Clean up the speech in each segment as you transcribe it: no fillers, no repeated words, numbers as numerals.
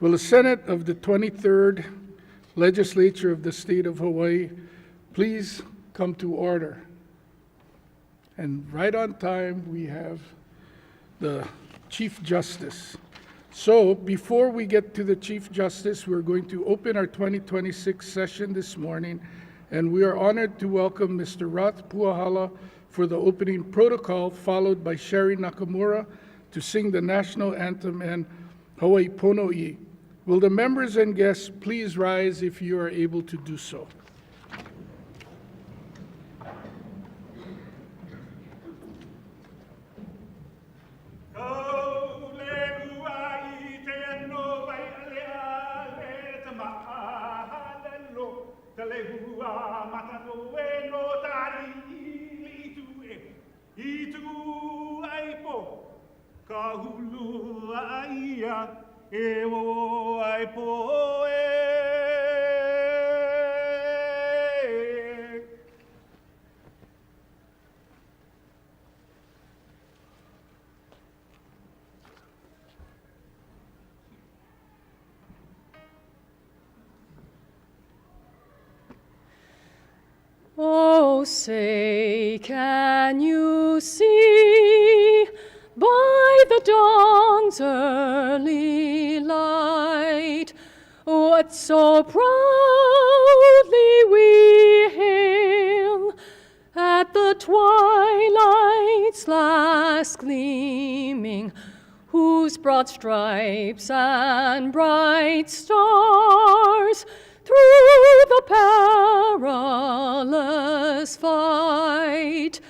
Will the Senate of the 23rd Legislature of the State of Hawaii please come to order? And right on time, we have the Chief Justice. So before we get to the Chief Justice, we're going to open our 2026 session this morning, and we are honored to welcome Mr. Roth Puahala for the opening protocol, followed by Sherry Nakamura to sing the national anthem and Hawaii Pono'i. Will the members and guests please rise if you are able to do so? Oh, say, can you see by the dawn's early light what so proudly we hail at the twilight's last gleaming, whose broad stripes and bright stars through the perilous fight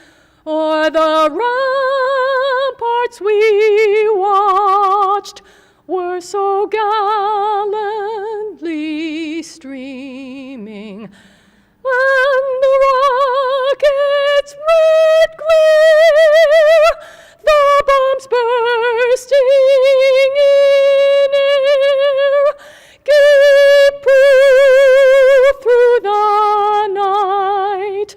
o'er the ramparts we watched were so gallantly streaming, and the rocket's red glare, the bombs bursting in air, gave proof through the night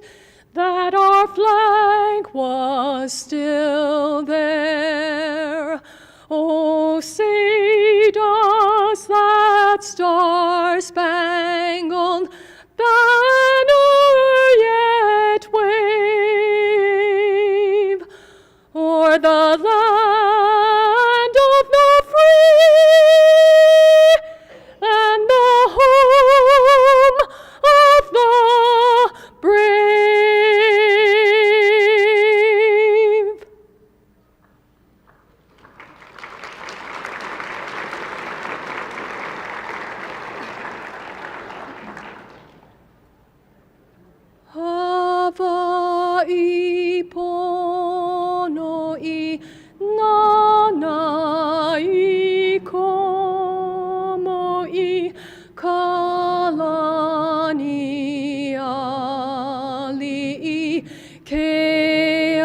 that our flag was still there. Oh, say, does that star-spangled banner yet wave o'er the land of the free and the home of the brave? Hawai'i Pono'i Nana'i Komo'i Kalani Ali'i Ke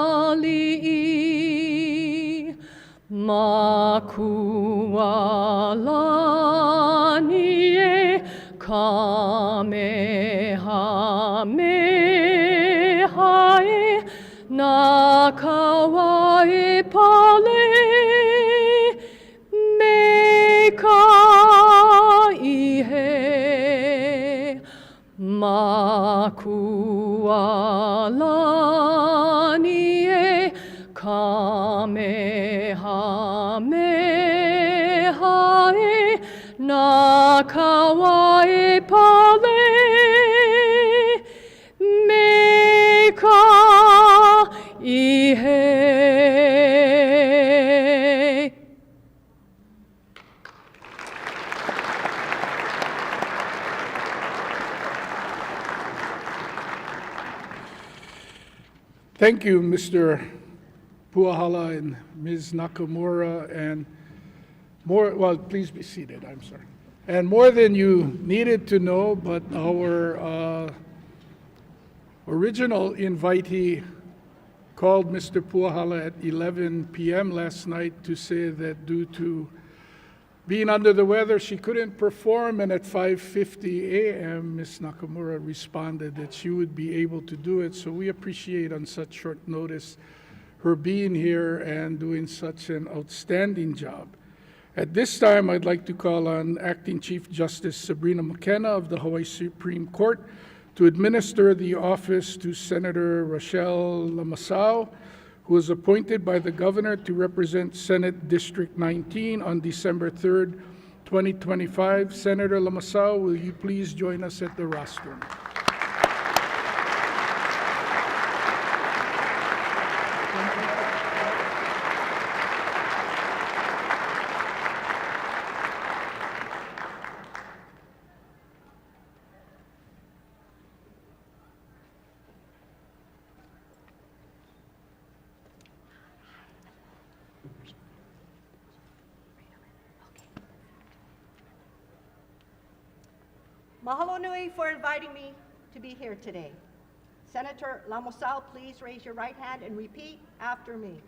Ali'i Makualani e Kamehameha e Nakawai Pale Meka Ihe Makualani e Kamehameha e Nakawai Pale Meka Ihe. Thank you, Mr. Puahala and Ms. Nakamura, and more, well, please be seated, I'm sorry. And more than you needed to know, but our original invitee called Mr. Puahala at 11 p.m. last night to say that due to being under the weather, she couldn't perform, and at 5:50 a.m., Ms. Nakamura responded that she would be able to do it. So we appreciate on such short notice her being here and doing such an outstanding job. At this time, I'd like to call on Acting Chief Justice Sabrina McKenna of the Hawaii Supreme Court to administer the office to Senator Rochelle Lamasao, who was appointed by the governor to represent Senate District 19 on December 3rd, 2025. Senator Lamasao, will you please join us at the rostrum? Mahalo nui for inviting me to be here today. Senator Lamasao, please raise your right hand and repeat after me.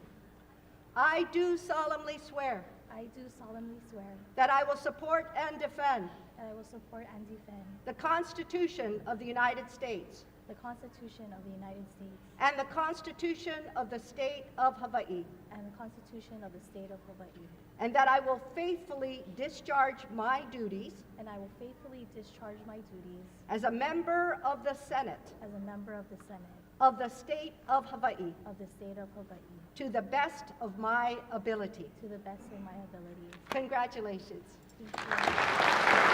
I do solemnly swear I do solemnly swear that I will support and defend that I will support and defend the Constitution of the United States the Constitution of the United States and the Constitution of the State of Hawaii, and the Constitution of the State of Hawaii, and that I will faithfully discharge my duties and I will faithfully discharge my duties as a member of the Senate as a member of the Senate of the State of Hawaii of the State of Hawaii to the best of my ability. to the best of my abilities. Congratulations. Thank you.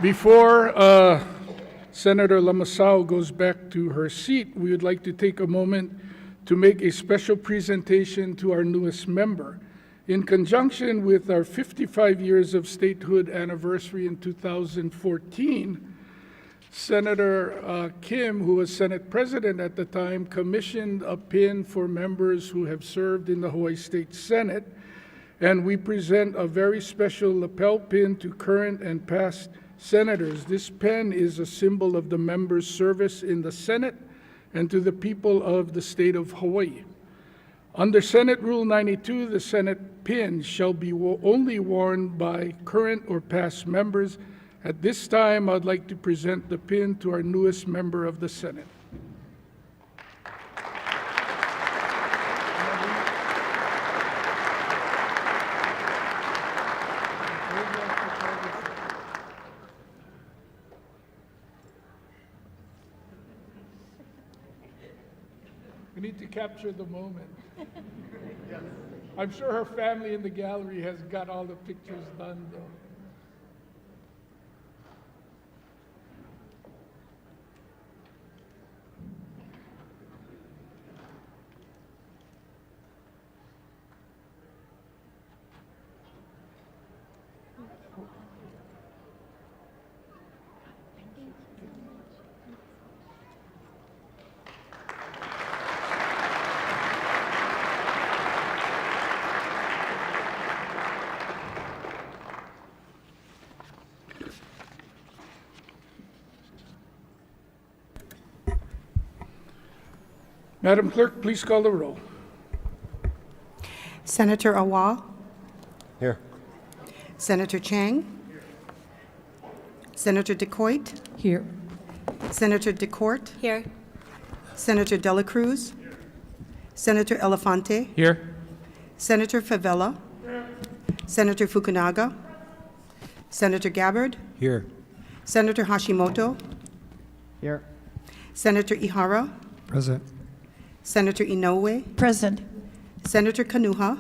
Before Senator Lamasao goes back to her seat, we would like to take a moment to make a special presentation to our newest member. In conjunction with our 55 years of statehood anniversary in 2014, Senator Kim, who was Senate President at the time, commissioned a pin for members who have served in the Hawaii State Senate, and we present a very special lapel pin to current and past senators. This pen is a symbol of the members' service in the Senate and to the people of the state of Hawaii. Under Senate Rule 92, the Senate pin shall be only worn by current or past members. At this time, I'd like to present the pin to our newest member of the Senate. We need to capture the moment. I'm sure her family in the gallery has got all the pictures done, though. Madam Clerk, please call the roll. Senator Awa, Here. Senator Chang, Senator DeCoit, Here. Senator DeCourt, Here. Senator Dela Cruz, Senator Elefante, Here. Senator Favela, Senator Fukunaga, Senator Gabbard, Here. Senator Hashimoto, Here. Senator Ihara, Present. Senator Inoue, Present. Senator Kanuha,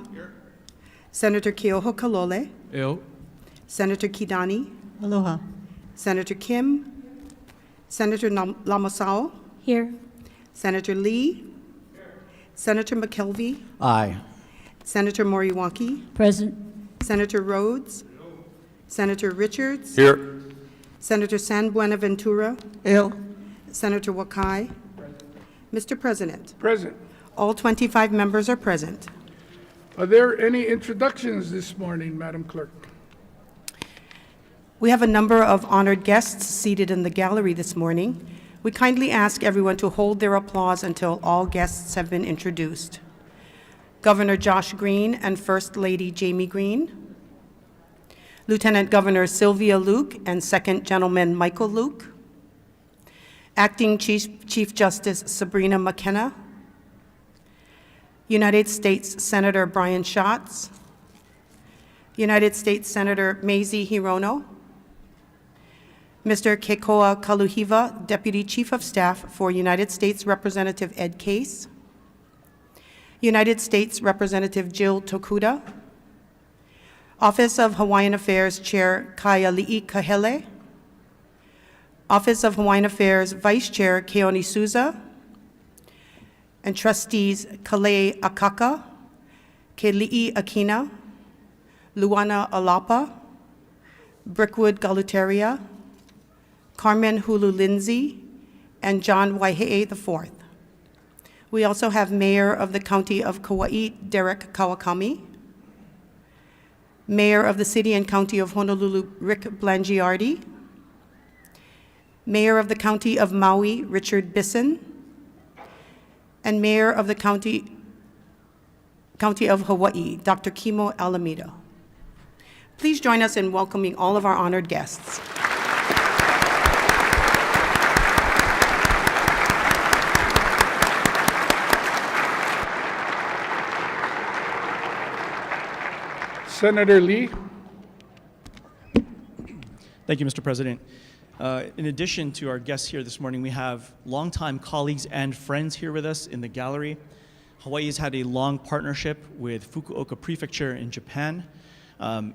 Senator Keoho Kalole, Ill. Senator Kidani, Aloha. Senator Kim, Senator Lamasao, Here. Senator Lee, Senator McKelvey, Aye. Senator Moriwaki, Present. Senator Rhodes, Senator Richards, Here. Senator San Buenaventura, Ill. Senator Wakai. Mr. President, Present. all 25 members are present. Are there any introductions this morning, Madam Clerk? We have a number of honored guests seated in the gallery this morning. We kindly ask everyone to hold their applause until all guests have been introduced. Governor Josh Green and First Lady Jamie Green, Lieutenant Governor Sylvia Luke and Second Gentleman Michael Luke, Acting Chief Justice Sabrina McKenna, United States Senator Brian Schatz, United States Senator Mazie Hirono, Mr. Kekoa Kaluhiva, Deputy Chief of Staff for United States Representative Ed Case, United States Representative Jill Tokuda, Office of Hawaiian Affairs Chair Kaiali'i Kahele, Office of Hawaiian Affairs Vice Chair Keoni Souza, and Trustees Kalei Akaka, Keli'i Akina, Luana Alapa, Brickwood Galuteria, Carmen Hulu Lindsay, and John Waihee IV. We also have Mayor of the County of Kauai, Derek Kawakami, Mayor of the City and County of Honolulu, Rick Blangiardi, Mayor of the County of Maui, Richard Bisson, and Mayor of the County of Hawaii, Dr. Kimo Alameda. Please join us in welcoming all of our honored guests. Senator Lee. Thank you, Mr. President. In addition to our guests here this morning, we have longtime colleagues and friends here with us in the gallery. Hawaii has had a long partnership with Fukuoka Prefecture in Japan,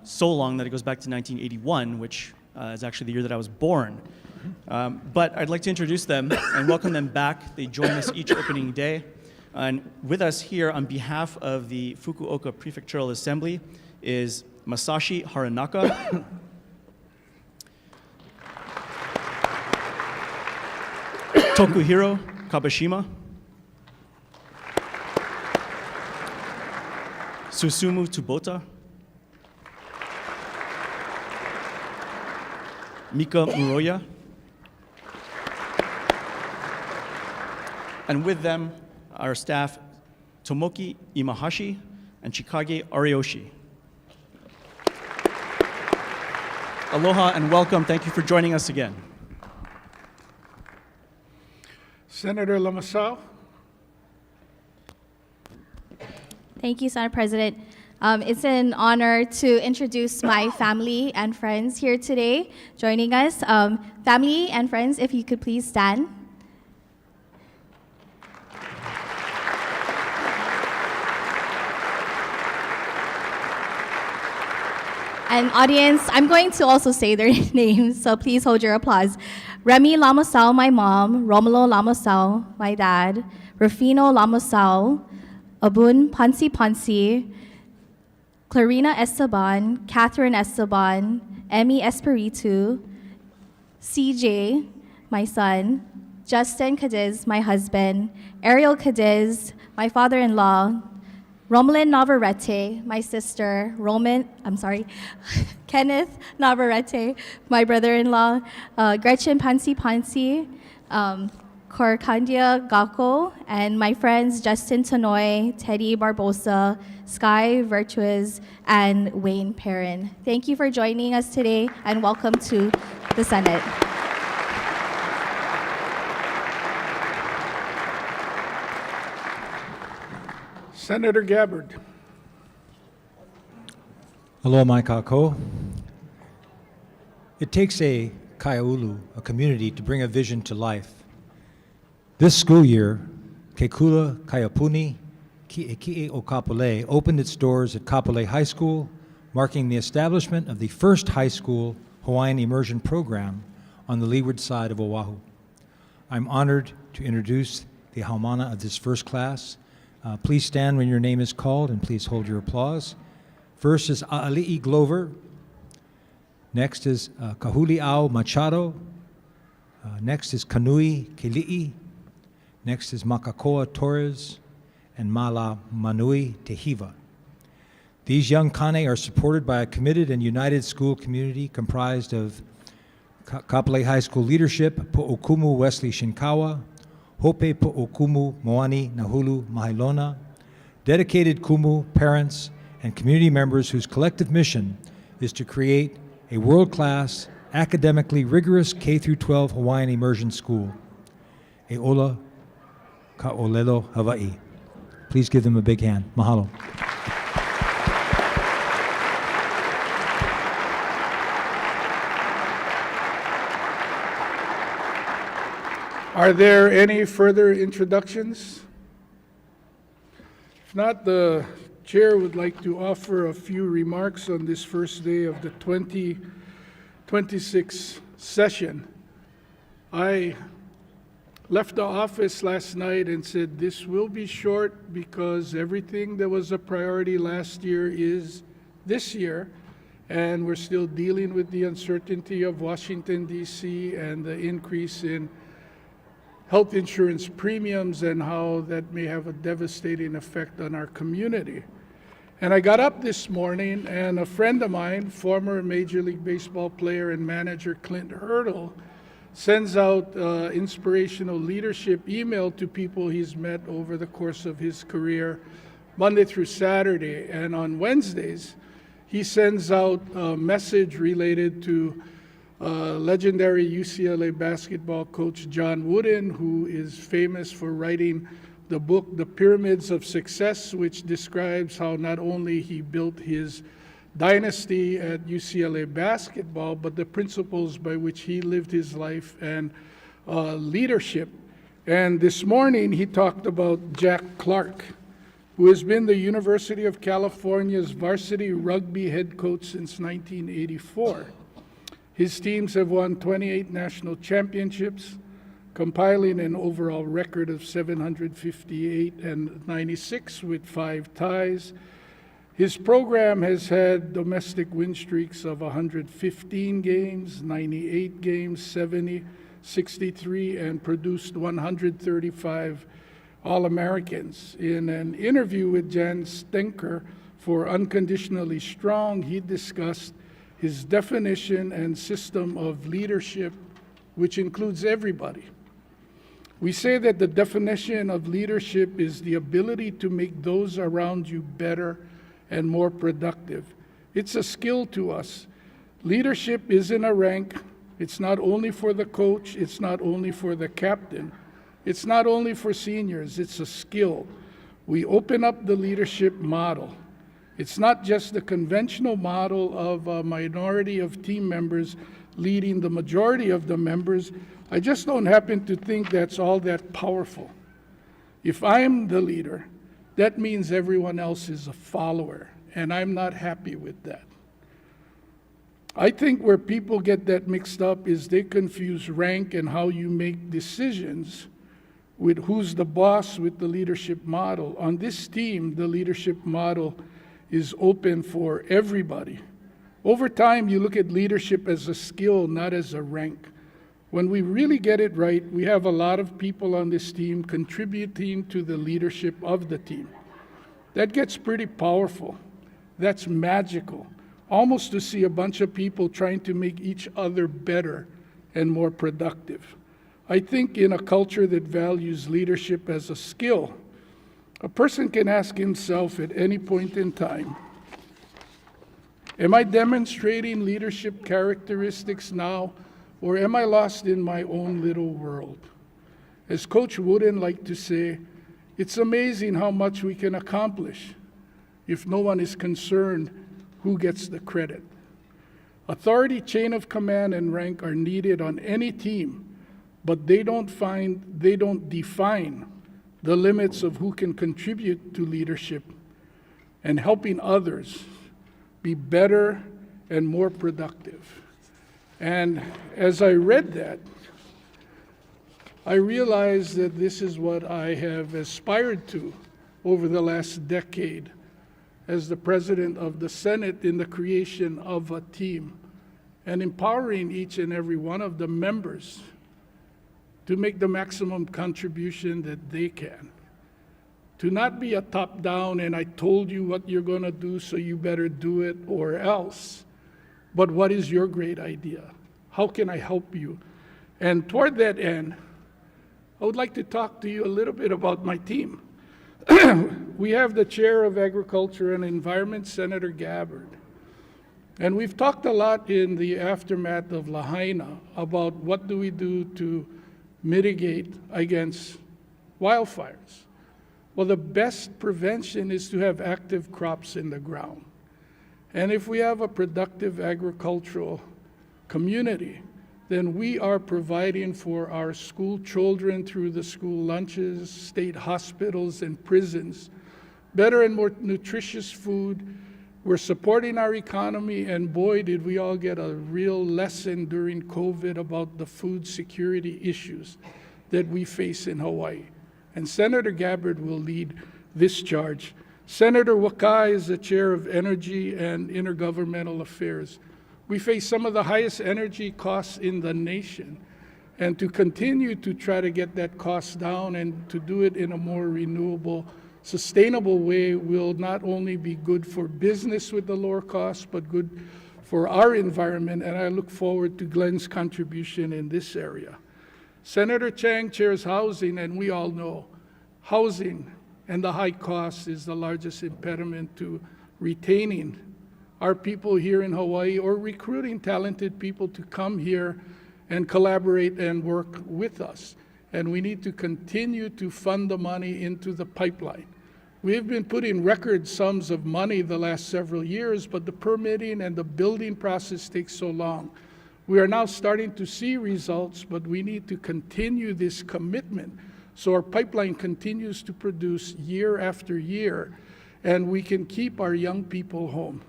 so long that it goes back to 1981, which is actually the year that I was born. But I'd like to introduce them and welcome them back. They join us each opening day. And with us here on behalf of the Fukuoka Prefectural Assembly is Masashi Haranaka, Tokuhiro Kabashima, Susumu Tsubota, Mika Muroya, and with them, our staff, Tomoki Imahashi and Chikage Ariyoshi. Aloha and welcome. Thank you for joining us again. Senator Lamasau. Thank you, Senate President. It's an honor to introduce my family and friends here today joining us. Family and friends, if you could please stand. And audience, I'm going to also say their names, so please hold your applause. Remy Lamasau, my mom. Romulo Lamasau, my dad. Rufino Lamasau. Abun Pansi Pansi. Clarina Esteban. Catherine Esteban. Emmy Espiritu. CJ, my son. Justin Cadiz, my husband. Ariel Cadiz, my father-in-law. Romelyn Navarrete, my sister, Kenneth Navarrete, my brother-in-law, Gretchen Pansi Pansi, Corcandia Gako, and my friends Justin Tanoy, Teddy Barbosa, Sky Virtuez, and Wayne Perrin. Thank you for joining us today, and welcome to the Senate. Senator Gabbard. Aloha mai kako. It takes a kaiaulu, a community, to bring a vision to life. This school year, Ke Kula Kaiapuni Ki'eki'e o Kapolei opened its doors at Kapolei High School, marking the establishment of the first high school Hawaiian immersion program on the leeward side of Oahu. I'm honored to introduce the haumana of this first class. Please stand when your name is called, and please hold your applause. First is A'ali'i Glover. Next is Kahuli'au Machado. Next is Kanui Keli'i. Next is Makakoa Torres and Mala Manui Tehiva. These young kane are supported by a committed and united school community comprised of Kapolei High School leadership, Po'okumu Wesley Shinkawa, Hope Po'okumu Moani Nahulu Mahailona, dedicated Kumu parents and community members whose collective mission is to create a world-class, academically rigorous K-12 Hawaiian immersion school. E ola ka'olelo Hawaii. Please give them a big hand. Mahalo. Are there any further introductions? If not, the chair would like to offer a few remarks on this first day of the 2026 session. I left the office last night and said this will be short because everything that was a priority last year is this year, and we're still dealing with the uncertainty of Washington, D.C. and the increase in health insurance premiums and how that may have a devastating effect on our community. And I got up this morning and a friend of mine, former Major League Baseball player and manager Clint Hurdle, sends out inspirational leadership email to people he's met over the course of his career, Monday through Saturday. And on Wednesdays, he sends out a message related to legendary UCLA basketball coach John Wooden, who is famous for writing the book The Pyramids of Success, which describes how not only he built his dynasty at UCLA basketball, but the principles by which he lived his life and leadership. And this morning he talked about Jack Clark, who has been the University of California's varsity rugby head coach since 1984. His teams have won 28 national championships, compiling an overall record of 758 and 96 with 5 ties. His program has had domestic win streaks of 115 games, 98 games, 70, 63, and produced 135 All-Americans. In an interview with Jan Stenker for Unconditionally Strong, he discussed his definition and system of leadership, which includes everybody. We say that the definition of leadership is the ability to make those around you better and more productive. It's a skill to us. Leadership isn't a rank. It's not only for the coach. It's not only for the captain. It's not only for seniors. It's a skill. We open up the leadership model. It's not just the conventional model of a minority of team members leading the majority of the members. I just don't happen to think that's all that powerful. If I'm the leader, that means everyone else is a follower, and I'm not happy with that. I think where people get that mixed up is they confuse rank and how you make decisions with who's the boss with the leadership model. On this team, the leadership model is open for everybody. Over time, you look at leadership as a skill, not as a rank. When we really get it right, we have a lot of people on this team contributing to the leadership of the team. That gets pretty powerful. That's magical. Almost to see a bunch of people trying to make each other better and more productive. I think in a culture that values leadership as a skill, a person can ask himself at any point in time, am I demonstrating leadership characteristics now, or am I lost in my own little world? As Coach Wooden liked to say, it's amazing how much we can accomplish if no one is concerned who gets the credit. Authority, chain of command, and rank are needed on any team, but they don't define the limits of who can contribute to leadership and helping others be better and more productive. And as I read that, I realized that this is what I have aspired to over the last decade as the president of the Senate in the creation of a team and empowering each and every one of the members to make the maximum contribution that they can. To not be a top-down and I told you what you're going to do, so you better do it or else. But what is your great idea? How can I help you? And toward that end, I would like to talk to you a little bit about my team. We have the Chair of Agriculture and Environment, Senator Gabbard. And we've talked a lot in the aftermath of Lahaina about what do we do to mitigate against wildfires. Well, the best prevention is to have active crops in the ground. And if we have a productive agricultural community, then we are providing for our school children through the school lunches, state hospitals, and prisons better and more nutritious food. We're supporting our economy, and boy, did we all get a real lesson during COVID about the food security issues that we face in Hawaii. And Senator Gabbard will lead this charge. Senator Wakai is the chair of Energy and Intergovernmental Affairs. We face some of the highest energy costs in the nation, and to continue to try to get that cost down and to do it in a more renewable, sustainable way will not only be good for business with the lower costs, but good for our environment, and I look forward to Glenn's contribution in this area. Senator Chang chairs housing, and we all know housing and the high cost is the largest impediment to retaining our people here in Hawaii or recruiting talented people to come here and collaborate and work with us. And we need to continue to fund the money into the pipeline. We've been putting record sums of money the last several years, but the permitting and the building process takes so long. We are now starting to see results, but we need to continue this commitment so our pipeline continues to produce year after year, and we can keep our young people home.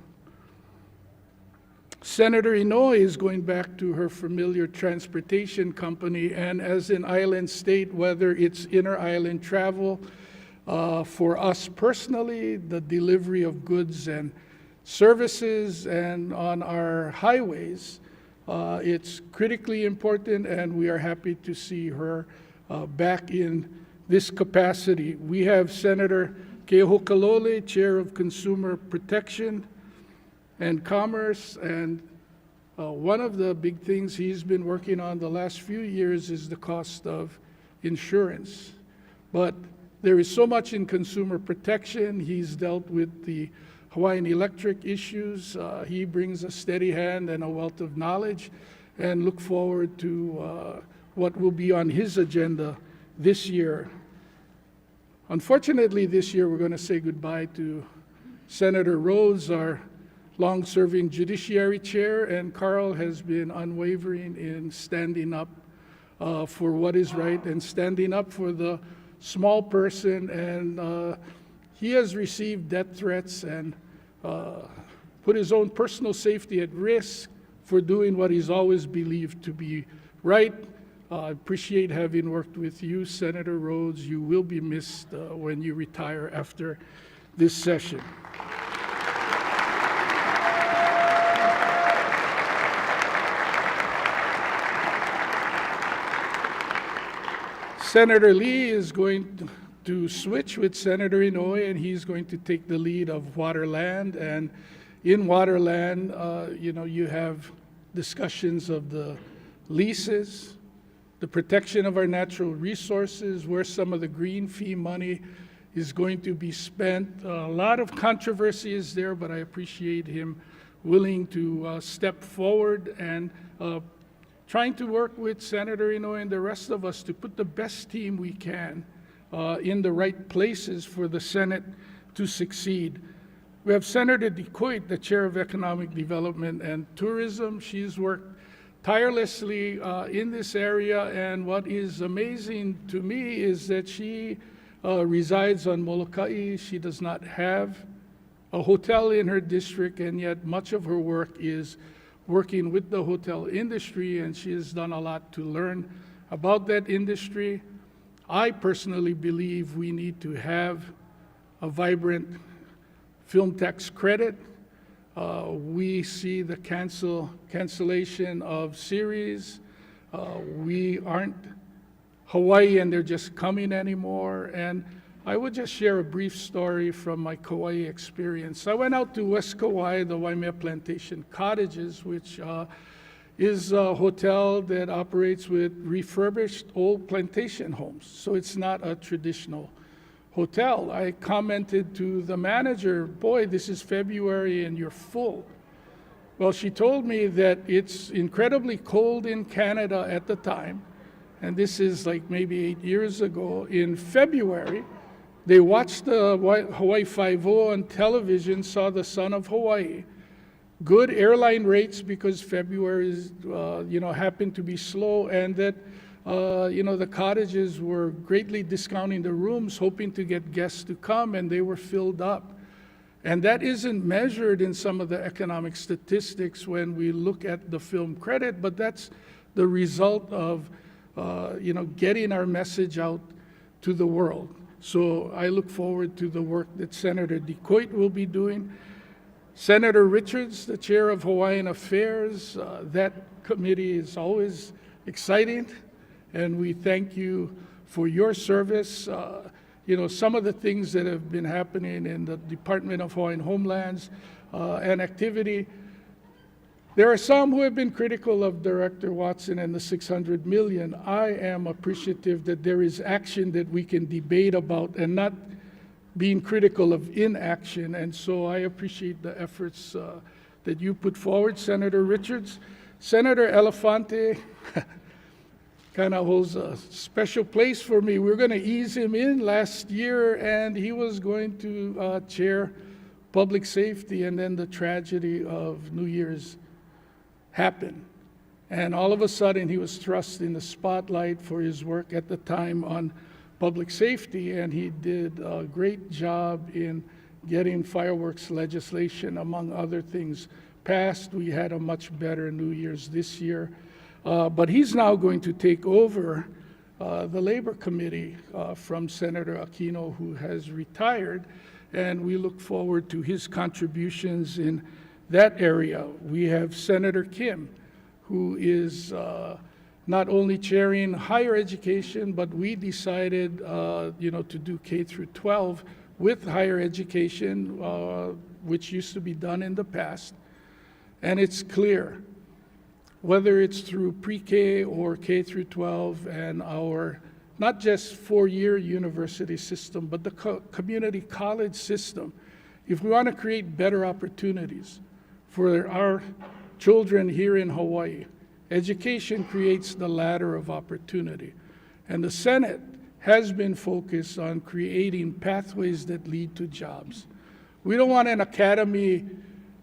Senator Inouye is going back to her familiar transportation company, and as an island state, whether it's inter-island travel, for us personally, the delivery of goods and services, and on our highways, it's critically important, and we are happy to see her back in this capacity. We have Senator Kehokalole, Chair of Consumer Protection and Commerce, and one of the big things he's been working on the last few years is the cost of insurance. But there is so much in consumer protection. He's dealt with the Hawaiian Electric issues. He brings a steady hand and a wealth of knowledge, and look forward to what will be on his agenda this year. Unfortunately, this year we're going to say goodbye to Senator Rhodes, our long-serving judiciary chair, and Carl has been unwavering in standing up for what is right and standing up for the small person, and he has received death threats and put his own personal safety at risk for doing what he's always believed to be right. I appreciate having worked with you, Senator Rhodes. You will be missed when you retire after this session. Senator Lee is going to switch with Senator Inouye, and he's going to take the lead of Waterland. And in Waterland, you have discussions of the leases, the protection of our natural resources, where some of the green fee money is going to be spent. A lot of controversy is there, but I appreciate him willing to step forward and trying to work with Senator Inouye and the rest of us to put the best team we can in the right places for the Senate to succeed. We have Senator DeCoit, the Chair of Economic Development and Tourism. She's worked tirelessly in this area, and what is amazing to me is that she resides on Molokai. She does not have a hotel in her district, and yet much of her work is working with the hotel industry, and she has done a lot to learn about that industry. I personally believe we need to have a vibrant film tax credit. We see the cancellation of series. We aren't Hawaii and they're just coming anymore. And I would just share a brief story from my Kauai experience. I went out to West Kauai, the Waimea Plantation Cottages, which is a hotel that operates with refurbished old plantation homes. So it's not a traditional hotel. I commented to the manager, boy, this is February and you're full. Well, she told me that it's incredibly cold in Canada at the time, and this is like maybe 8 years ago. In February, they watched the Hawaii Five-0 on television, saw the sun of Hawaii, good airline rates because February is, happened to be slow, and that the cottages were greatly discounting the rooms, hoping to get guests to come, and they were filled up. And that isn't measured in some of the economic statistics when we look at the film credit, but that's the result of, getting our message out to the world. So I look forward to the work that Senator DeCoite will be doing. Senator Richards, the chair of Hawaiian Affairs, that committee is always exciting, and we thank you for your service. Some of the things that have been happening in the Department of Hawaiian Homelands and activity, there are some who have been critical of Director Watson and the $600 million. I am appreciative that there is action that we can debate about and not being critical of inaction. And so I appreciate the efforts that you put forward, Senator Richards. Senator Elefante kind of holds a special place for me. We're going to ease him in last year, and he was going to chair public safety, and then the tragedy of New Year's happened. And all of a sudden, he was thrust in the spotlight for his work at the time on public safety, and he did a great job in getting fireworks legislation, among other things, passed. We had a much better New Year's this year. But he's now going to take over the Labor Committee from Senator Aquino, who has retired, and we look forward to his contributions in that area. We have Senator Kim, who is not only chairing higher education, but we decided, to do K through 12 with higher education, which used to be done in the past. And it's clear, whether it's through pre-K or K through 12 and our not just four-year university system, but the community college system, if we want to create better opportunities for our children here in Hawaii, education creates the ladder of opportunity. And the Senate has been focused on creating pathways that lead to jobs. We don't want an academy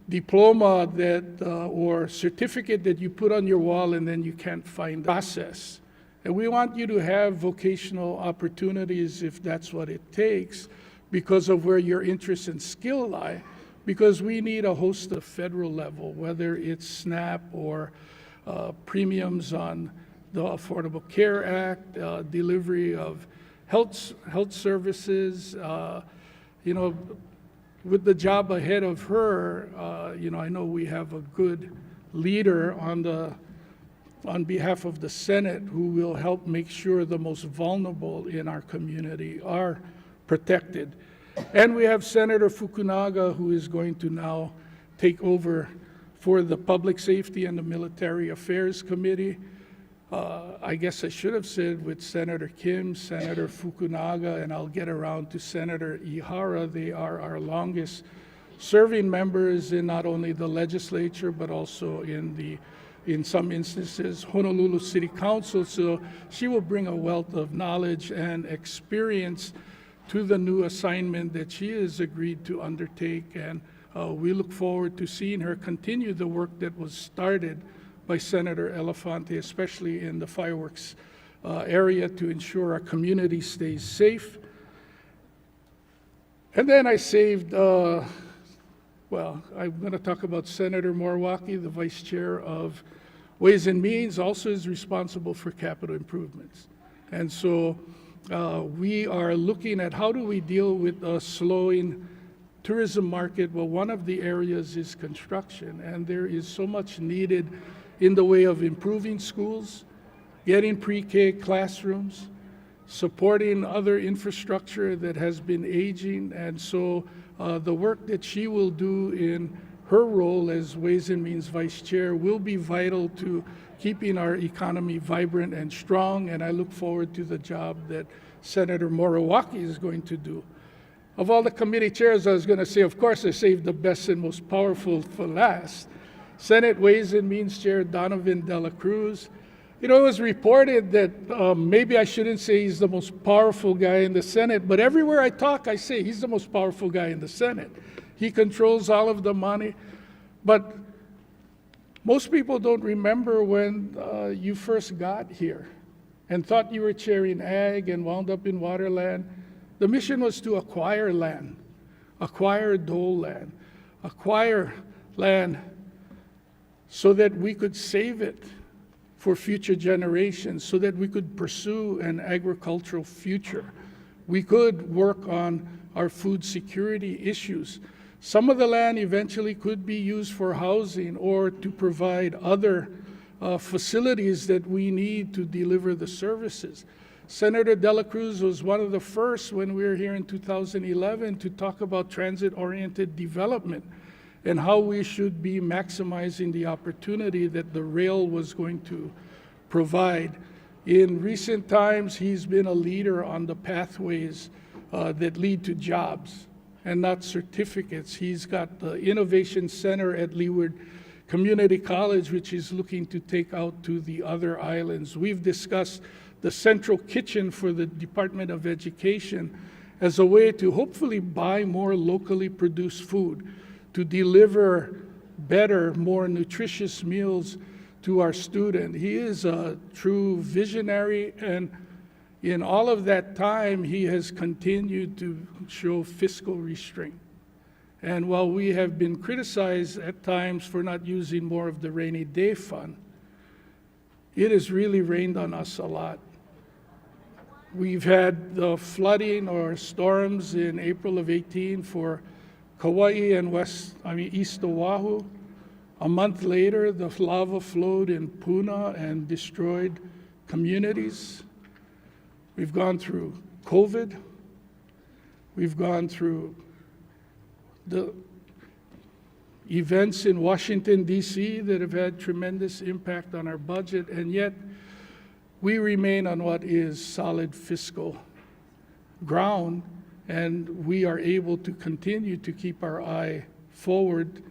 diploma that or certificate that you put on your wall and then you can't find the process. And we want you to have vocational opportunities if that's what it takes, because of where your interests and skill lie, because we need a host of federal level, whether it's SNAP or premiums on the Affordable Care Act, delivery of health services, with the job ahead of her, I know we have a good leader on behalf of the Senate who will help make sure the most vulnerable in our community are protected. And we have Senator Fukunaga, who is going to now take over for the Public Safety and the Military Affairs Committee. I guess I should have said with Senator Kim, Senator Fukunaga, and I'll get around to Senator Ihara. They are our longest serving members in not only the legislature, but also in some instances, Honolulu City Council. So she will bring a wealth of knowledge and experience to the new assignment that she has agreed to undertake. And we look forward to seeing her continue the work that was started by Senator Elefante, especially in the fireworks area, to ensure our community stays safe. And then I saved, I'm going to talk about Senator Moriwaki, the Vice Chair of Ways and Means, also is responsible for capital improvements. And so we are looking at how do we deal with a slowing tourism market. Well, one of the areas is construction, and there is so much needed in the way of improving schools, getting pre-K classrooms, supporting other infrastructure that has been aging. And so the work that she will do in her role as Ways and Means Vice Chair will be vital to keeping our economy vibrant and strong, and I look forward to the job that Senator Moriwaki is going to do. Of all the committee chairs, I was going to say, of course, I saved the best and most powerful for last. Senate Ways and Means Chair Donovan De La Cruz. You know, it was reported that maybe I shouldn't say he's the most powerful guy in the Senate, but everywhere I talk, I say he's the most powerful guy in the Senate. He controls all of the money. But most people don't remember when you first got here and thought you were chairing ag and wound up in waterland. The mission was to acquire land, acquire dole land, acquire land so that we could save it for future generations, so that we could pursue an agricultural future. We could work on our food security issues. Some of the land eventually could be used for housing or to provide other facilities that we need to deliver the services. Senator De La Cruz was one of the first when we were here in 2011 to talk about transit-oriented development and how we should be maximizing the opportunity that the rail was going to provide. In recent times, he's been a leader on the pathways that lead to jobs and not certificates. He's got the Innovation Center at Leeward Community College, which he's looking to take out to the other islands. We've discussed the central kitchen for the Department of Education as a way to hopefully buy more locally produced food, to deliver better, more nutritious meals to our student. He is a true visionary, and in all of that time, he has continued to show fiscal restraint. And while we have been criticized at times for not using more of the rainy day fund, it has really rained on us a lot. We've had the flooding or storms in April of 18 for Kauai and East Oahu. A month later, the lava flowed in Puna and destroyed communities. We've gone through COVID. We've gone through the events in Washington, D.C. that have had tremendous impact on our budget, and yet we remain on what is solid fiscal ground, and we are able to continue to keep our eye forward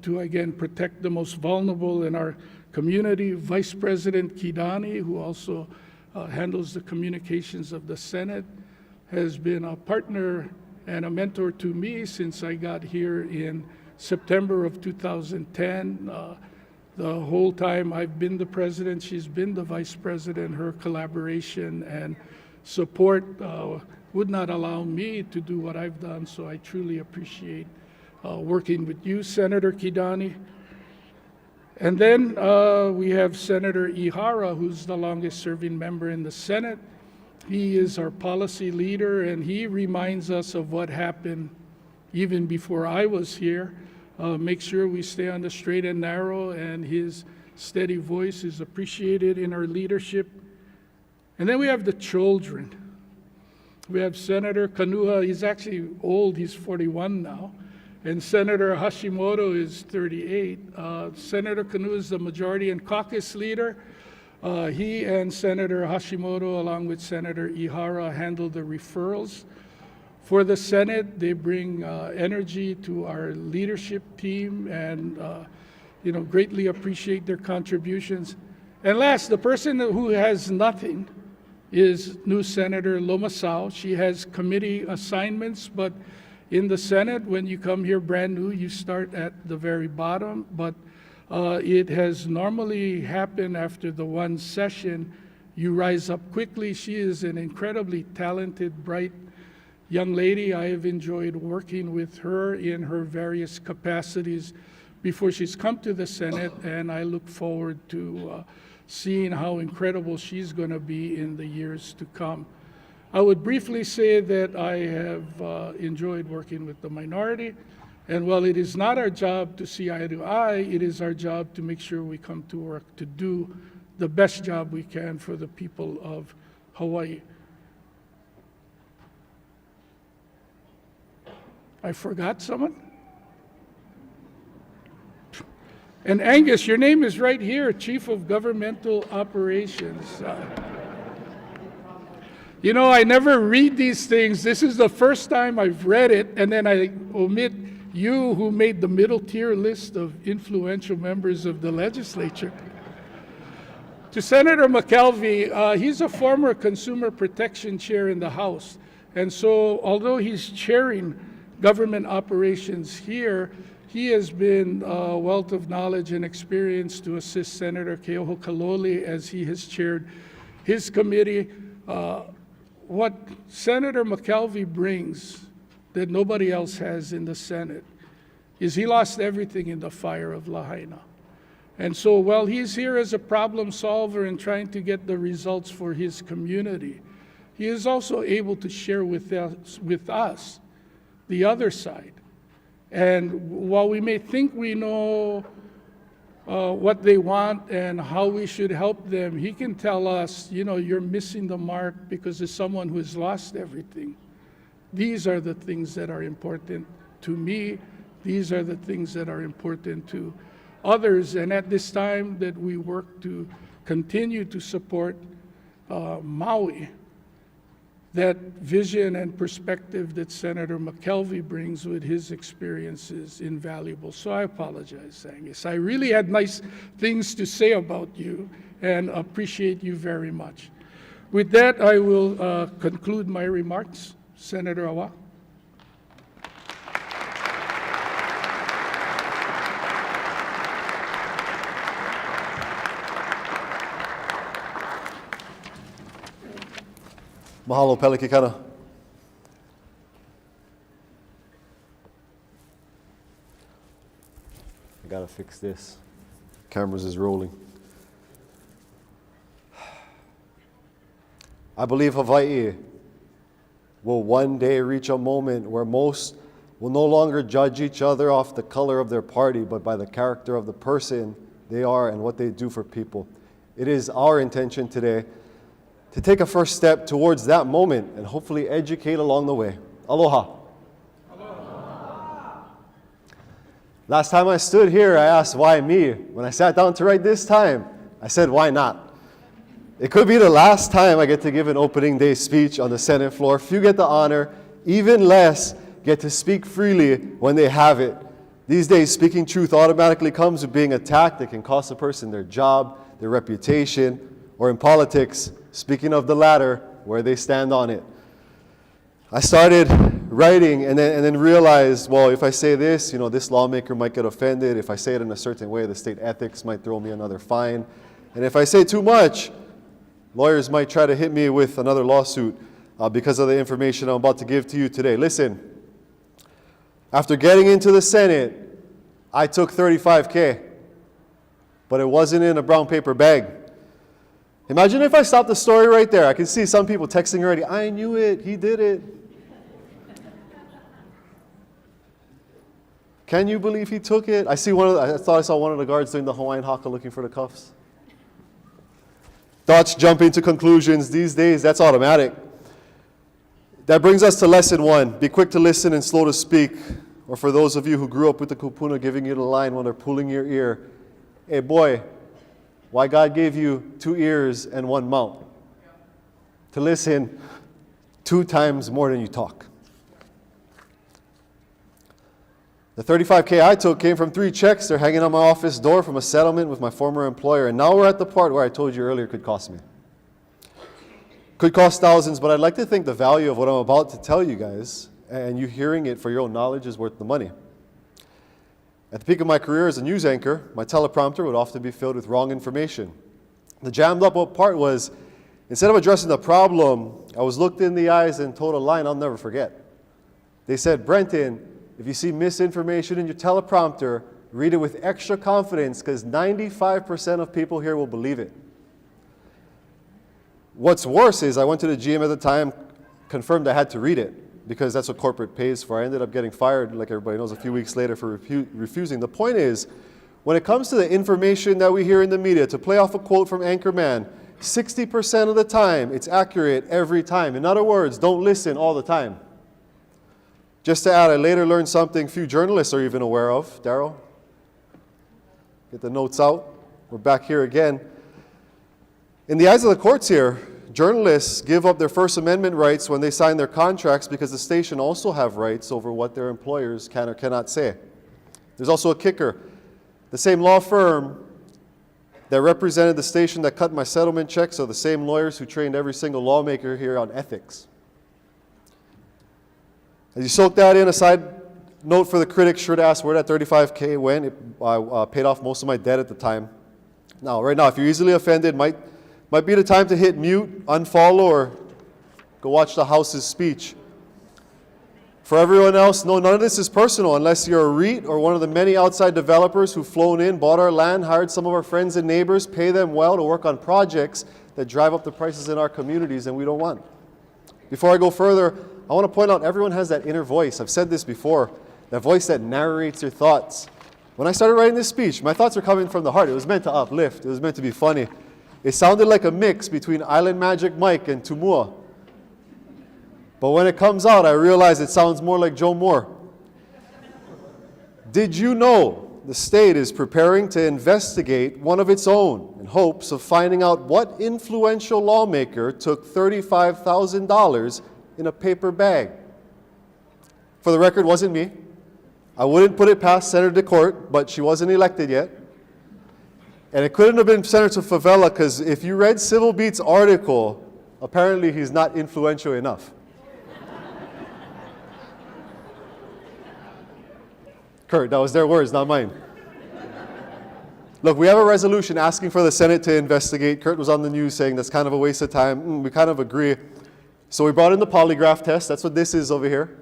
to, again, protect the most vulnerable in our community. Vice President Kidani, who also handles the communications of the Senate, has been a partner and a mentor to me since I got here in September of 2010. The whole time I've been the president, she's been the vice president. Her collaboration and support would not allow me to do what I've done, so I truly appreciate working with you, Senator Kidani. And then we have Senator Ihara, who's the longest serving member in the Senate. He is our policy leader, and he reminds us of what happened even before I was here. Make sure we stay on the straight and narrow, and his steady voice is appreciated in our leadership. And then we have the children. We have Senator Kanuha. He's actually old. He's 41 now. And Senator Hashimoto is 38. Senator Kanuha is the majority and caucus leader. He and Senator Hashimoto, along with Senator Ihara, handle the referrals. For the Senate, they bring energy to our leadership team, and greatly appreciate their contributions. And last, the person who has nothing is new Senator Lomasao. She has committee assignments, but in the Senate, when you come here brand new, you start at the very bottom. But it has normally happened after the one session, you rise up quickly. She is an incredibly talented, bright young lady. I have enjoyed working with her in her various capacities before she's come to the Senate, and I look forward to seeing how incredible she's going to be in the years to come. I would briefly say that I have enjoyed working with the minority, and while it is not our job to see eye to eye, it is our job to make sure we come to work to do the best job we can for the people of Hawaii. I forgot someone? And Angus, your name is right here, Chief of Governmental Operations. You know, I never read these things. This is the first time I've read it, and then I omit you, who made the middle tier list of influential members of the legislature. To Senator McKelvey, he's a former Consumer Protection Chair in the House. And so, although he's chairing government operations here, he has been a wealth of knowledge and experience to assist Senator Keoho Kaloli as he has chaired his committee. What Senator McKelvey brings that nobody else has in the Senate is he lost everything in the fire of Lahaina. And so while he's here as a problem solver and trying to get the results for his community, he is also able to share with us the other side. And while we may think we know what they want and how we should help them, he can tell us, you know, you're missing the mark because as someone who has lost everything, these are the things that are important to me. These are the things that are important to others. And at this time that we work to continue to support Maui, that vision and perspective that Senator McKelvey brings with his experience is invaluable. So I apologize, Angus. I really had nice things to say about you and appreciate you very much. With that, I will conclude my remarks. Senator Awa. Mahalo, Pelikikana. I gotta fix this. Cameras is rolling. I believe Hawaii will one day reach a moment where most will no longer judge each other off the color of their party, but by the character of the person they are and what they do for people. It is our intention today to take a first step towards that moment and hopefully educate along the way. Aloha. Aloha. Last time I stood here, I asked, why me? When I sat down to write this time, I said, why not? It could be the last time I get to give an opening day speech on the Senate floor. Few get the honor, even less get to speak freely when they have it. These days, speaking truth automatically comes with being attacked. It can cost a person their job, their reputation, or in politics, speaking of the latter, where they stand on it. I started writing and then realized, well, if I say this, you know, this lawmaker might get offended. If I say it in a certain way, the state ethics might throw me another fine. And if I say too much, lawyers might try to hit me with another lawsuit because of the information I'm about to give to you today. Listen, after getting into the Senate, I took $35K, but it wasn't in a brown paper bag. Imagine if I stopped the story right there. I can see some people texting already, I knew it, he did it. Can you believe he took it? I thought I saw one of the guards doing the Hawaiian haka looking for the cuffs. Thoughts jump into conclusions. These days, that's automatic. That brings us to lesson 1. Be quick to listen and slow to speak. Or for those of you who grew up with the kupuna giving you the line when they're pulling your ear, hey boy, why God gave you 2 ears and 1 mouth? To listen 2 times more than you talk. The $35K I took came from 3 checks. They're hanging on my office door from a settlement with my former employer. And now we're at the part where I told you earlier could cost me. Could cost thousands, but I'd like to think the value of what I'm about to tell you guys, and you hearing it for your own knowledge, is worth the money. At the peak of my career as a news anchor, my teleprompter would often be filled with wrong information. The jammed up part was, instead of addressing the problem, I was looked in the eyes and told a line I'll never forget. They said, Brenton, if you see misinformation in your teleprompter, read it with extra confidence because 95% of people here will believe it. What's worse is I went to the GM at the time, confirmed I had to read it, because that's what corporate pays for. I ended up getting fired, like everybody knows, a few weeks later for refusing. The point is, when it comes to the information that we hear in the media, to play off a quote from Anchorman, 60% of the time, it's accurate every time. In other words, don't listen all the time. Just to add, I later learned something few journalists are even aware of. Daryl? Get the notes out. We're back here again. In the eyes of the courts here, journalists give up their First Amendment rights when they sign their contracts because the station also have rights over what their employers can or cannot say. There's also a kicker. The same law firm that represented the station that cut my settlement checks are the same lawyers who trained every single lawmaker here on ethics. As you soak that in, a side note for the critics, sure to ask where that $35K went. I paid off most of my debt at the time. Now, right now, if you're easily offended, might be the time to hit mute, unfollow, or go watch the House's speech. For everyone else, no, none of this is personal unless you're a REIT or one of the many outside developers who've flown in, bought our land, hired some of our friends and neighbors, pay them well to work on projects that drive up the prices in our communities and we don't want. Before I go further, I want to point out everyone has that inner voice. I've said this before, that voice that narrates your thoughts. When I started writing this speech, my thoughts were coming from the heart. It was meant to uplift. It was meant to be funny. It sounded like a mix between Island Magic Mike and Tumua. But when it comes out, I realize it sounds more like Joe Moore. Did you know the state is preparing to investigate one of its own in hopes of finding out what influential lawmaker took $35,000 in a paper bag? For the record, wasn't me. I wouldn't put it past Senator DeCourt, but she wasn't elected yet. And it couldn't have been Senator Favela, because if you read Civil Beat's article, apparently he's not influential enough. Kurt, that was their words, not mine. Look, we have a resolution asking for the Senate to investigate. Kurt was on the news saying that's kind of a waste of time. We kind of agree. So we brought in the polygraph test. That's what this is over here.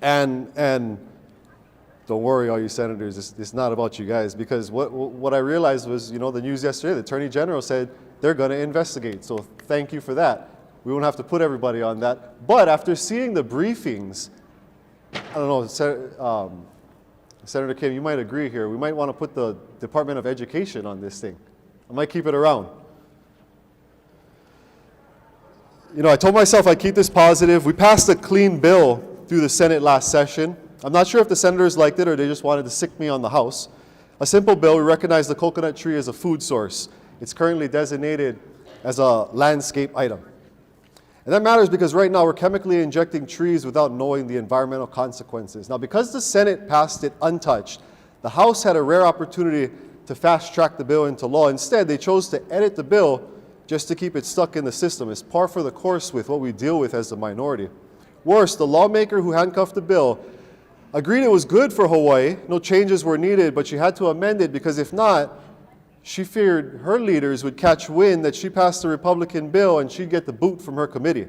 And don't worry, all you senators, it's not about you guys, because what I realized was, the news yesterday, the Attorney General said they're going to investigate. So thank you for that. We won't have to put everybody on that. But after seeing the briefings, I don't know, Senator Kim, you might agree here. We might want to put the Department of Education on this thing. I might keep it around. I told myself I'd keep this positive. We passed a clean bill through the Senate last session. I'm not sure if the senators liked it or they just wanted to sick me on the House. A simple bill, we recognize the coconut tree as a food source. It's currently designated as a landscape item. And that matters because right now we're chemically injecting trees without knowing the environmental consequences. Now, because the Senate passed it untouched, the House had a rare opportunity to fast-track the bill into law. Instead, they chose to edit the bill just to keep it stuck in the system. It's par for the course with what we deal with as a minority. Worse, the lawmaker who handcuffed the bill agreed it was good for Hawaii, no changes were needed, but she had to amend it because if not, she feared her leaders would catch wind that she passed a Republican bill and she'd get the boot from her committee.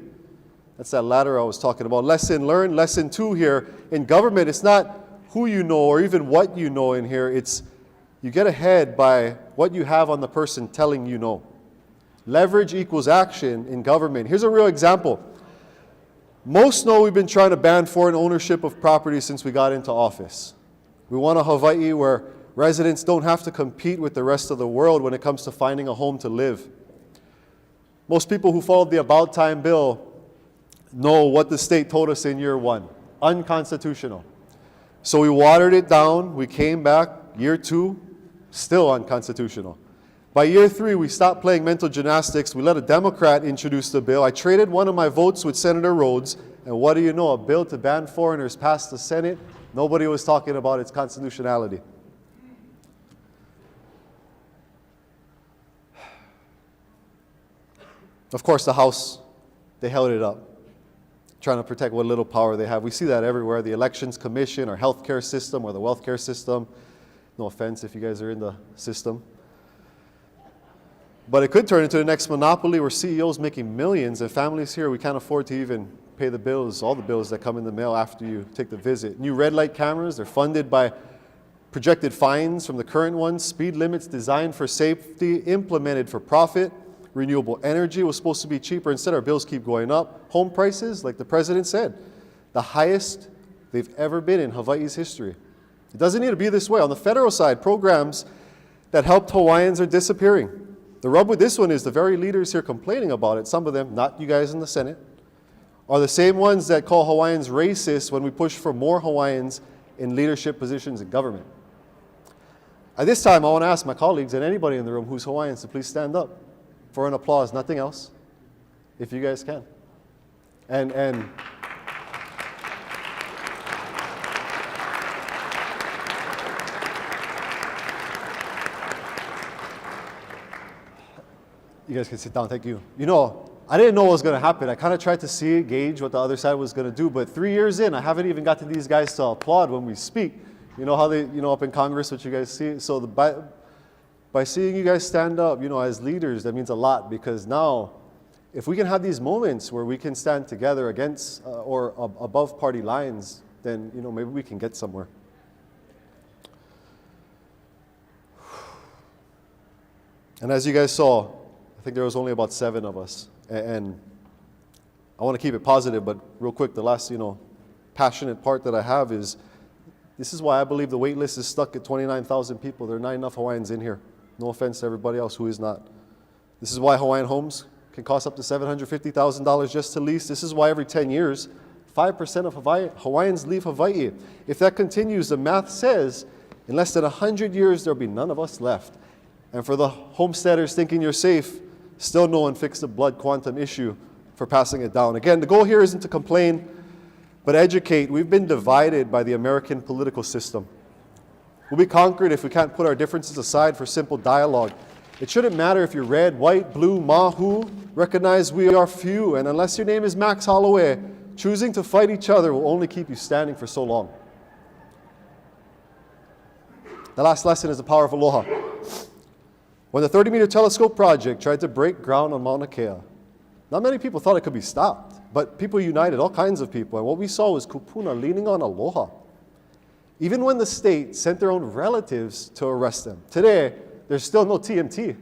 That's that ladder I was talking about. Lesson learned, lesson 2 here. In government, it's not who you know or even what you know in here. It's you get ahead by what you have on the person telling you no. Leverage equals action in government. Here's a real example. Most know we've been trying to ban foreign ownership of property since we got into office. We want a Hawaii where residents don't have to compete with the rest of the world when it comes to finding a home to live. Most people who followed the About Time bill know what the state told us in year 1. Unconstitutional. So we watered it down. We came back. Year 2, still unconstitutional. By year 3, we stopped playing mental gymnastics. We let a Democrat introduce the bill. I traded one of my votes with Senator Rhodes. And what do you know? A bill to ban foreigners passed the Senate. Nobody was talking about its constitutionality. Of course, the House, they held it up, trying to protect what little power they have. We see that everywhere, the Elections Commission, or healthcare system, or the welfare system. No offense if you guys are in the system. But it could turn into the next monopoly where CEOs making millions and families here, we can't afford to even pay the bills, all the bills that come in the mail after you take the visit. New red light cameras, they're funded by projected fines from the current ones. Speed limits designed for safety, implemented for profit. Renewable energy was supposed to be cheaper. Instead, our bills keep going up. Home prices, like the president said, the highest they've ever been in Hawaii's history. It doesn't need to be this way. On the federal side, programs that helped Hawaiians are disappearing. The rub with this one is the very leaders here complaining about it, some of them, not you guys in the Senate, are the same ones that call Hawaiians racist when we push for more Hawaiians in leadership positions in government. At this time, I want to ask my colleagues and anybody in the room who's Hawaiians to please stand up for an applause, nothing else, if you guys can. And you guys can sit down, thank you. You know, I didn't know what was going to happen. I kind of tried to see, gauge what the other side was going to do, but 3 years in, I haven't even got to these guys to applaud when we speak. You know how they, up in Congress, what you guys see? So by seeing you guys stand up, as leaders, that means a lot, because now, if we can have these moments where we can stand together against or above party lines, then, maybe we can get somewhere. And as you guys saw, I think there was only about 7 of us. And I want to keep it positive, but real quick, the last, passionate part that I have is, this is why I believe the wait list is stuck at 29,000 people. There are not enough Hawaiians in here. No offense to everybody else who is not. This is why Hawaiian homes can cost up to $750,000 just to lease. This is why every 10 years, 5% of Hawaiians leave Hawaii. If that continues, the math says, in less than 100 years, there'll be none of us left. And for the homesteaders thinking you're safe, still no one fixed the blood quantum issue for passing it down. Again, the goal here isn't to complain, but educate. We've been divided by the American political system. We'll be conquered if we can't put our differences aside for simple dialogue. It shouldn't matter if you're red, white, blue, mahu. Recognize we are few, and unless your name is Max Holloway, choosing to fight each other will only keep you standing for so long. The last lesson is the power of aloha. When the 30-meter telescope project tried to break ground on Mauna Kea, not many people thought it could be stopped, but people united, all kinds of people, and what we saw was kupuna leaning on aloha. Even when the state sent their own relatives to arrest them. Today, there's still no TMT.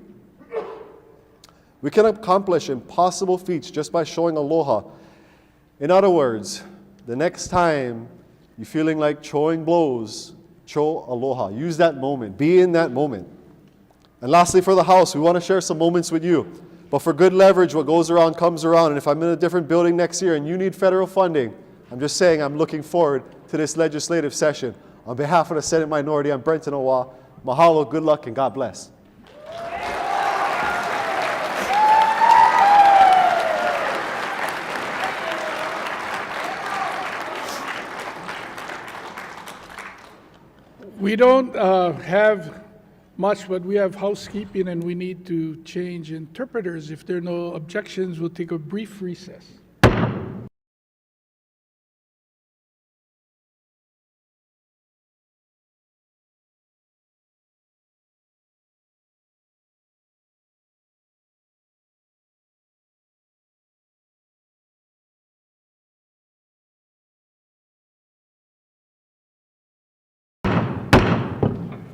We can accomplish impossible feats just by showing aloha. In other words, the next time you're feeling like choing blows, cho aloha. Use that moment. Be in that moment. And lastly, for the house, we want to share some moments with you. But for good leverage, what goes around comes around. And if I'm in a different building next year and you need federal funding, I'm just saying I'm looking forward to this legislative session. On behalf of the Senate minority, I'm Brenton Owa. Mahalo, good luck, and God bless. We don't have much, but we have housekeeping, and we need to change interpreters. If there are no objections, we'll take a brief recess.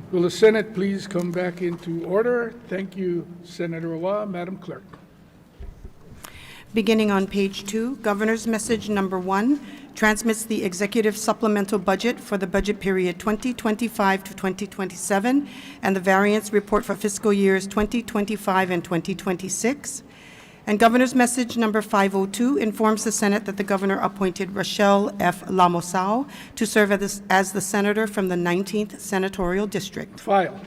Will the Senate please come back into order? Thank you, Senator Owa. Madam Clerk. Beginning on page 2, Governor's Message number 1 transmits the Executive Supplemental Budget for the budget period 2025 to 2027 and the variance report for fiscal years 2025 and 2026. And Governor's Message number 502 informs the Senate that the Governor appointed Rochelle F. Lamosao to serve as the Senator from the 19th Senatorial District. File.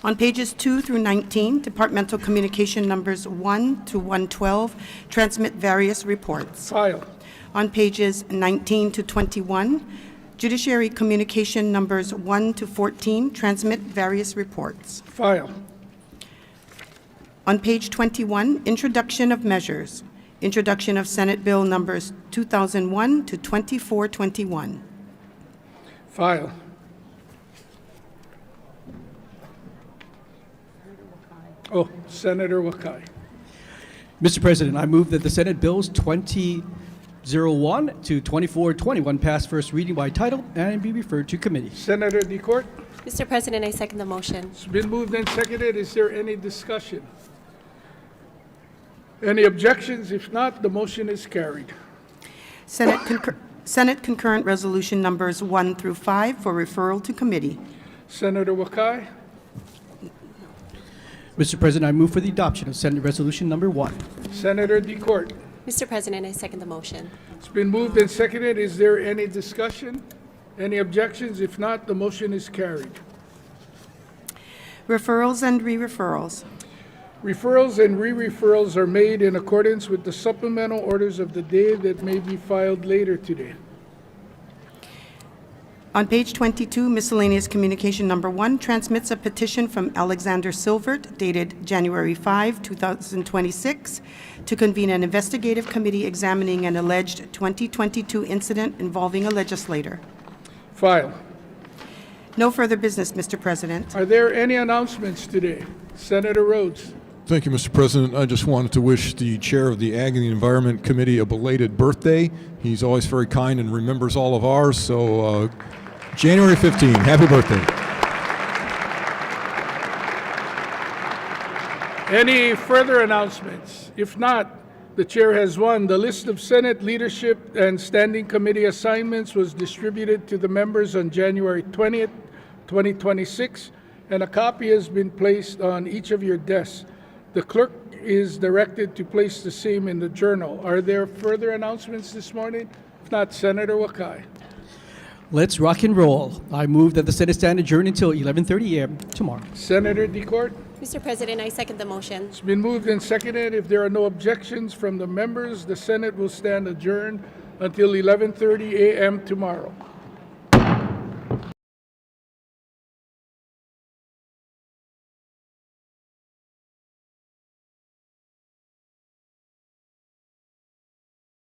On pages 2 through 19, Departmental Communication numbers 1 to 112 transmit various reports. File. On pages 19 to 21, Judiciary Communication numbers 1 to 14 transmit various reports. File. On page 21, Introduction of Measures. Introduction of Senate Bill numbers 2001 to 2421. File. Oh, Senator Wakai. Mr. President, I move that the Senate Bills 2001 to 2421 pass first reading by title and be referred to committee. Senator DeCourt. Mr. President, I second the motion. It's been moved and seconded. Is there any discussion? Any objections? If not, the motion is carried. Senate Concurrent Resolution numbers 1 through 5 for referral to committee. Senator Wakai. Mr. President, I move for the adoption of Senate Resolution number 1. Senator DeCourt. Mr. President, I second the motion. It's been moved and seconded. Is there any discussion? Any objections? If not, the motion is carried. Referrals and re-referrals. Referrals and re-referrals are made in accordance with the supplemental orders of the day that may be filed later today. On page 22, miscellaneous communication number 1 transmits a petition from Alexander Silvert dated January 5, 2026, to convene an investigative committee examining an alleged 2022 incident involving a legislator. File. No further business, Mr. President. Are there any announcements today? Senator Rhodes. Thank you, Mr. President. I just wanted to wish the chair of the Ag and the Environment Committee a belated birthday. He's always very kind and remembers all of ours, so January 15, happy birthday. Any further announcements? If not, the chair has one. The list of Senate leadership and standing committee assignments was distributed to the members on January 20th, 2026, and a copy has been placed on each of your desks. The clerk is directed to place the same in the journal. Are there further announcements this morning? If not, Senator Wakai. Let's rock and roll. I move that the Senate stand adjourned until 11:30 a.m. tomorrow. Senator DeCourt. Mr. President, I second the motion. It's been moved and seconded. If there are no objections from the members, the Senate will stand adjourned until 11:30 a.m. tomorrow.